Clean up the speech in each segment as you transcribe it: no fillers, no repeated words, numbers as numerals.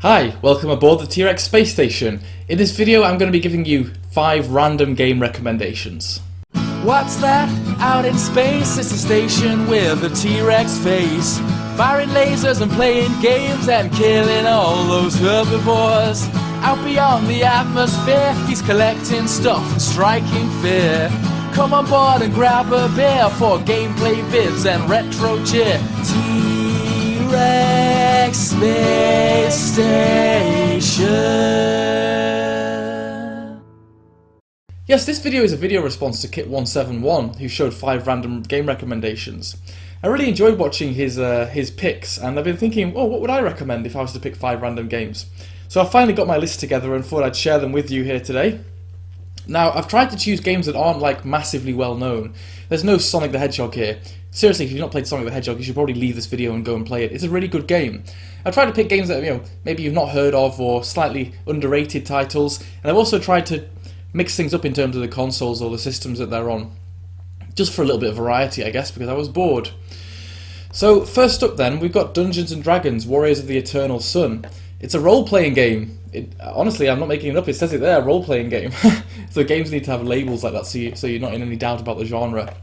Hi, welcome aboard the T-Rex space station. In this video I'm going to be giving you 5 random game recommendations. What's that? Out in space, it's a station with a T-Rex face. Firing lasers and playing games and killing all those herbivores. Out beyond the atmosphere, he's collecting stuff and striking fear. Come on board and grab a beer for gameplay vids and retro cheer. T-Rex Space Station. Yes, this video is a video response to KITT171, who showed 5 random game recommendations. I really enjoyed watching his picks, and I've been thinking, oh, what would I recommend if I was to pick 5 random games? So I finally got my list together and thought I'd share them with you here today. Now, I've tried to choose games that aren't like massively well known. There's no Sonic the Hedgehog here. Seriously, if you've not played Sonic the Hedgehog, you should probably leave this video and go and play it. It's a really good game. I've tried to pick games that maybe you've not heard of or slightly underrated titles, and I've also tried to mix things up in terms of the consoles or the systems that they're on, just for a little bit of variety, I guess, because I was bored. So first up then, we've got Dungeons and Dragons: Warriors of the Eternal Sun. It's a role-playing game. Honestly, I'm not making it up, it says it there, role-playing game. So games need to have labels like that so you're not in any doubt about the genre.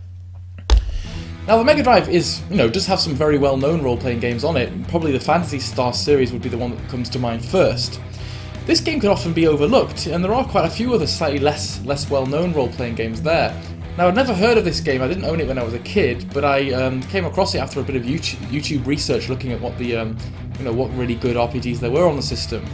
Now the Mega Drive does have some very well-known role-playing games on it. Probably the Phantasy Star series would be the one that comes to mind first. This game could often be overlooked, and there are quite a few other slightly less well-known role-playing games there. Now I'd never heard of this game, I didn't own it when I was a kid, but I came across it after a bit of YouTube research looking at what the what really good RPGs there were on the system.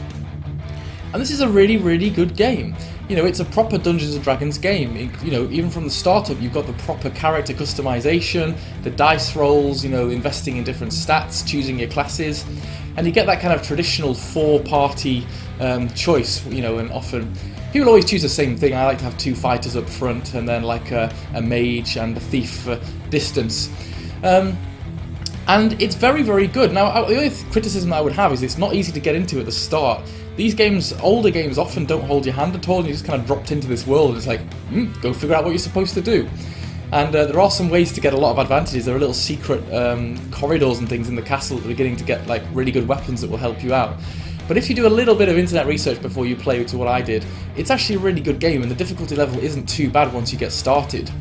And this is a really, really good game. It's a proper Dungeons and Dragons game. Even from the startup, you've got the proper character customization, the dice rolls, investing in different stats, choosing your classes, and you get that kind of traditional 4-party choice. And often people always choose the same thing. I like to have 2 fighters up front, and then like a mage and a thief for distance. And it's very, very good. Now, the only criticism I would have is it's not easy to get into at the start. These games, older games, often don't hold your hand at all, and you're just kind of dropped into this world, and it's like, go figure out what you're supposed to do. And there are some ways to get a lot of advantages. There are little secret corridors and things in the castle at the beginning to get like really good weapons that will help you out. But if you do a little bit of internet research before you play, to what I did, it's actually a really good game, and the difficulty level isn't too bad once you get started.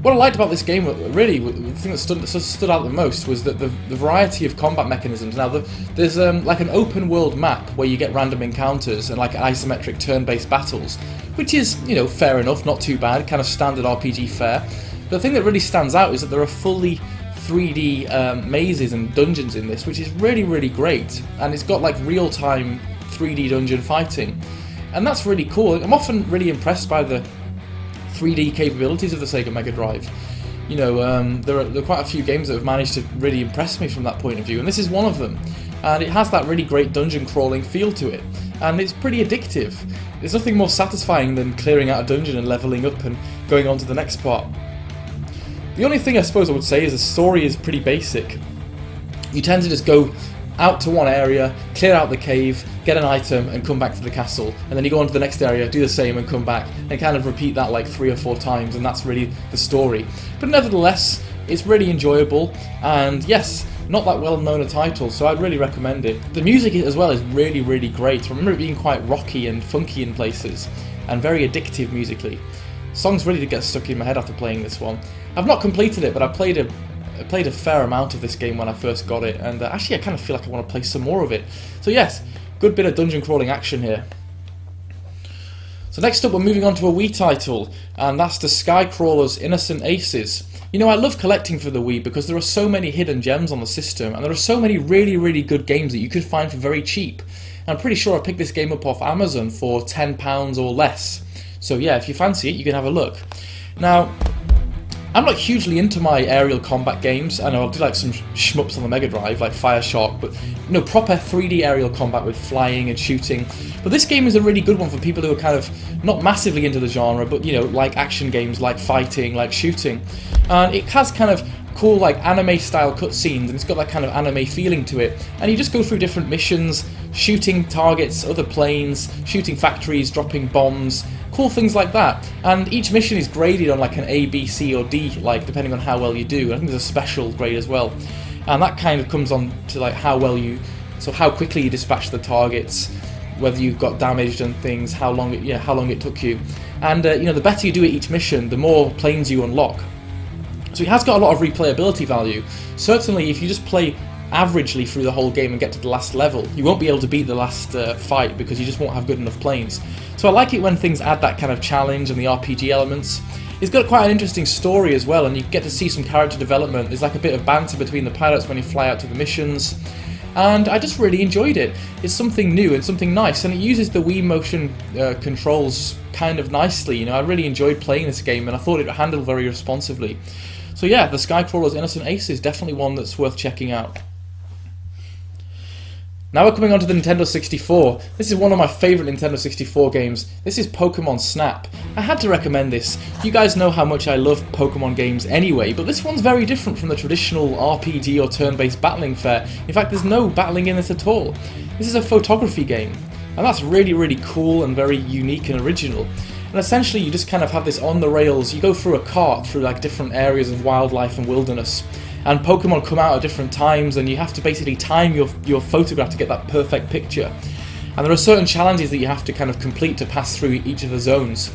What I liked about this game, really, the thing that stood out the most was that the variety of combat mechanisms. Now, there's like an open world map where you get random encounters and like isometric turn-based battles, which is, fair enough, not too bad, kind of standard RPG fare. But the thing that really stands out is that there are fully 3D mazes and dungeons in this, which is really, really great. And it's got like real-time 3D dungeon fighting. And that's really cool. I'm often really impressed by the 3D capabilities of the Sega Mega Drive. There are quite a few games that have managed to really impress me from that point of view, and this is one of them. And it has that really great dungeon crawling feel to it, and it's pretty addictive. There's nothing more satisfying than clearing out a dungeon and leveling up and going on to the next part. The only thing I suppose I would say is the story is pretty basic. You tend to just go out to one area, clear out the cave, get an item, and come back to the castle. And then you go on to the next area, do the same, and come back, and kind of repeat that like 3 or 4 times, and that's really the story. But nevertheless, it's really enjoyable, and yes, not that well known a title, so I'd really recommend it. The music as well is really, really great. I remember it being quite rocky and funky in places, and very addictive musically. Songs really did get stuck in my head after playing this one. I've not completed it, but I played a fair amount of this game when I first got it, and actually I kind of feel like I want to play some more of it. So yes, good bit of dungeon crawling action here. So next up we're moving on to a Wii title, and that's the Skycrawler's Innocent Aces. I love collecting for the Wii because there are so many hidden gems on the system, and there are so many really, really good games that you could find for very cheap. And I'm pretty sure I picked this game up off Amazon for £10 or less. So yeah, if you fancy it, you can have a look. Now, I'm not hugely into my aerial combat games. I know I'll do like some shmups on the Mega Drive, like Fire Shark, but proper 3D aerial combat with flying and shooting. But this game is a really good one for people who are kind of not massively into the genre, but like action games, like fighting, like shooting. And it has kind of cool like anime style cutscenes, and it's got that kind of anime feeling to it. And you just go through different missions, shooting targets, other planes, shooting factories, dropping bombs, cool things like that. And each mission is graded on like an A, B, C or D, like depending on how well you do. I think there's a special grade as well, and that kind of comes on to like how well you So how quickly you dispatch the targets, whether you've got damaged and things, how long it took you, and the better you do at each mission, the more planes you unlock. So it has got a lot of replayability value. Certainly, if you just play averagely through the whole game and get to the last level, you won't be able to beat the last fight because you just won't have good enough planes. So I like it when things add that kind of challenge and the RPG elements. It's got quite an interesting story as well, and you get to see some character development. There's like a bit of banter between the pilots when you fly out to the missions, and I just really enjoyed it. It's something new and something nice, and it uses the Wii motion controls kind of nicely. I really enjoyed playing this game, and I thought it handled very responsively. So yeah, the Skycrawler's Innocent Ace is definitely one that's worth checking out. Now we're coming on to the Nintendo 64. This is one of my favourite Nintendo 64 games. This is Pokemon Snap. I had to recommend this. You guys know how much I love Pokemon games anyway, but this one's very different from the traditional RPG or turn-based battling fare. In fact, there's no battling in this at all. This is a photography game, and that's really, really cool and very unique and original. And essentially you just kind of have this on the rails, you go through a cart through like different areas of wildlife and wilderness, and Pokemon come out at different times, and you have to basically time your photograph to get that perfect picture. And there are certain challenges that you have to kind of complete to pass through each of the zones.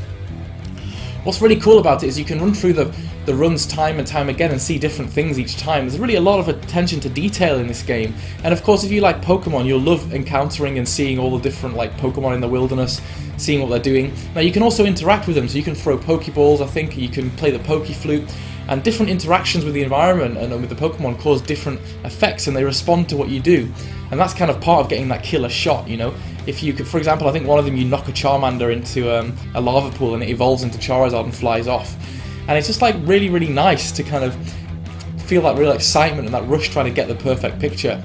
What's really cool about it is you can run through the runs time and time again and see different things each time. There's really a lot of attention to detail in this game, and of course if you like Pokemon, you'll love encountering and seeing all the different like Pokemon in the wilderness, seeing what they're doing. Now you can also interact with them, so you can throw Pokeballs, I think, you can play the Pokeflute, and different interactions with the environment and with the Pokemon cause different effects, and they respond to what you do. And that's kind of part of getting that killer shot, If you could, for example, I think one of them you knock a Charmander into a lava pool and it evolves into Charizard and flies off. And it's just like really, really nice to kind of feel that real excitement and that rush trying to get the perfect picture.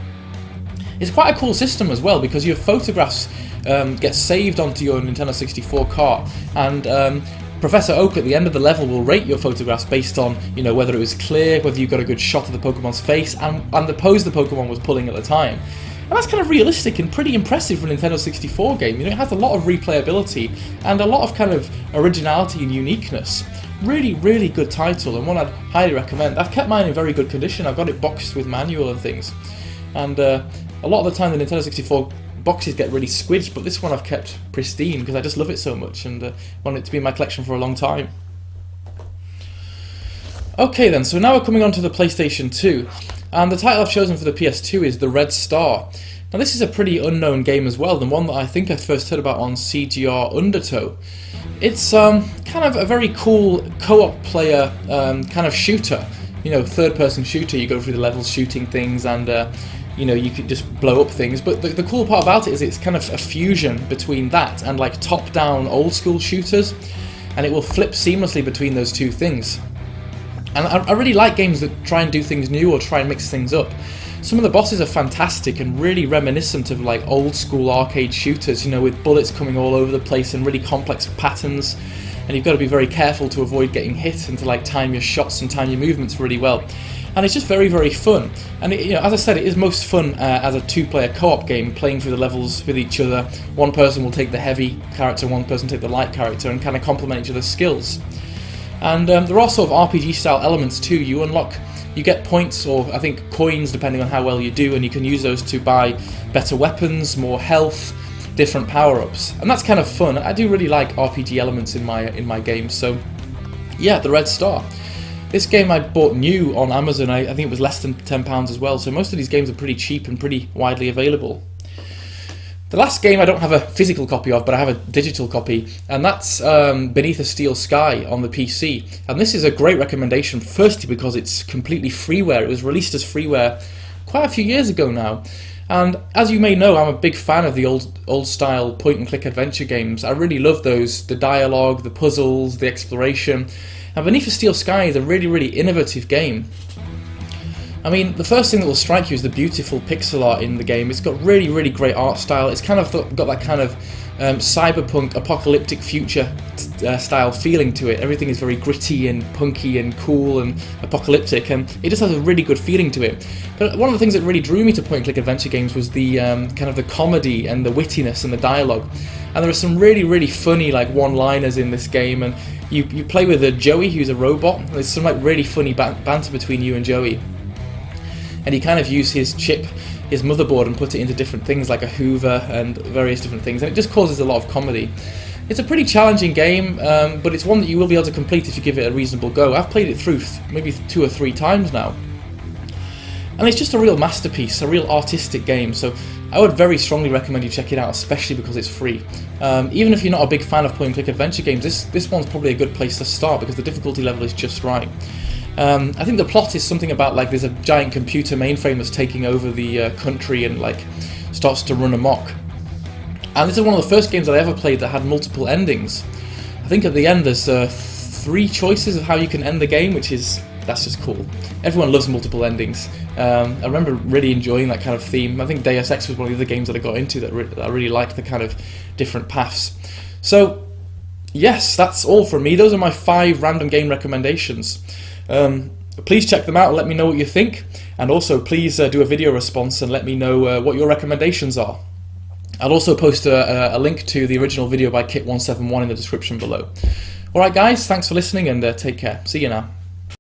It's quite a cool system as well, because your photographs get saved onto your Nintendo 64 cart, and Professor Oak at the end of the level will rate your photographs based on, whether it was clear, whether you got a good shot of the Pokemon's face, and the pose the Pokemon was pulling at the time. And that's kind of realistic and pretty impressive for a Nintendo 64 game. It has a lot of replayability and a lot of kind of originality and uniqueness. Really, really good title, and one I'd highly recommend. I've kept mine in very good condition. I've got it boxed with manual and things. And a lot of the time the Nintendo 64 boxes get really squidged, but this one I've kept pristine because I just love it so much and want it to be in my collection for a long time. Okay then, so now we're coming on to the PlayStation 2, and the title I've chosen for the PS2 is The Red Star. Now this is a pretty unknown game as well, and one that I think I first heard about on CGR Undertow. It's kind of a very cool co-op player kind of shooter, third-person shooter. You go through the levels shooting things, and you can just blow up things. But the cool part about it is it's kind of a fusion between that and like top-down old-school shooters, and it will flip seamlessly between those two things. And I really like games that try and do things new or try and mix things up. Some of the bosses are fantastic and really reminiscent of like old-school arcade shooters, with bullets coming all over the place and really complex patterns. And you've got to be very careful to avoid getting hit and to like time your shots and time your movements really well. And it's just very, very fun. And as I said, it is most fun as a two-player co-op game, playing through the levels with each other. One person will take the heavy character, one person take the light character, and kind of complement each other's skills. And there are sort of RPG-style elements too. You get points, or I think coins, depending on how well you do, and you can use those to buy better weapons, more health, different power-ups, and that's kind of fun. I do really like RPG elements in my games. So yeah, The Red Star. This game I bought new on Amazon. I think it was less than £10 as well, so most of these games are pretty cheap and pretty widely available. The last game I don't have a physical copy of, but I have a digital copy, and that's Beneath a Steel Sky on the PC. And this is a great recommendation, firstly because it's completely freeware. It was released as freeware quite a few years ago now. And as you may know, I'm a big fan of the old style point-and-click adventure games. I really love those, the dialogue, the puzzles, the exploration. And Beneath a Steel Sky is a really, really innovative game. I mean, the first thing that will strike you is the beautiful pixel art in the game. It's got really, really great art style. It's kind of got that kind of cyberpunk, apocalyptic future style feeling to it. Everything is very gritty and punky and cool and apocalyptic, and it just has a really good feeling to it. But one of the things that really drew me to point-and-click adventure games was the kind of the comedy and the wittiness and the dialogue. And there are some really, really funny like one-liners in this game, and you play with a Joey who's a robot. There's some like really funny banter between you and Joey. And you kind of use his chip his motherboard and put it into different things like a Hoover and various different things, and it just causes a lot of comedy. It's a pretty challenging game, but it's one that you will be able to complete if you give it a reasonable go. I've played it through maybe 2 or 3 times now, and it's just a real masterpiece, a real artistic game, so I would very strongly recommend you check it out, especially because it's free. Even if you're not a big fan of point-and-click adventure games, this one's probably a good place to start because the difficulty level is just right. I think the plot is something about like there's a giant computer mainframe that's taking over the country and like starts to run amok. And this is one of the first games that I ever played that had multiple endings. I think at the end there's 3 choices of how you can end the game, that's just cool. Everyone loves multiple endings. I remember really enjoying that kind of theme. I think Deus Ex was one of the other games that I got into that I really liked the kind of different paths. So yes, that's all from me. Those are my 5 random game recommendations. Please check them out and let me know what you think, and also please do a video response and let me know what your recommendations are. I'll also post a link to the original video by KITT171 in the description below. Alright guys, thanks for listening and take care. See you now.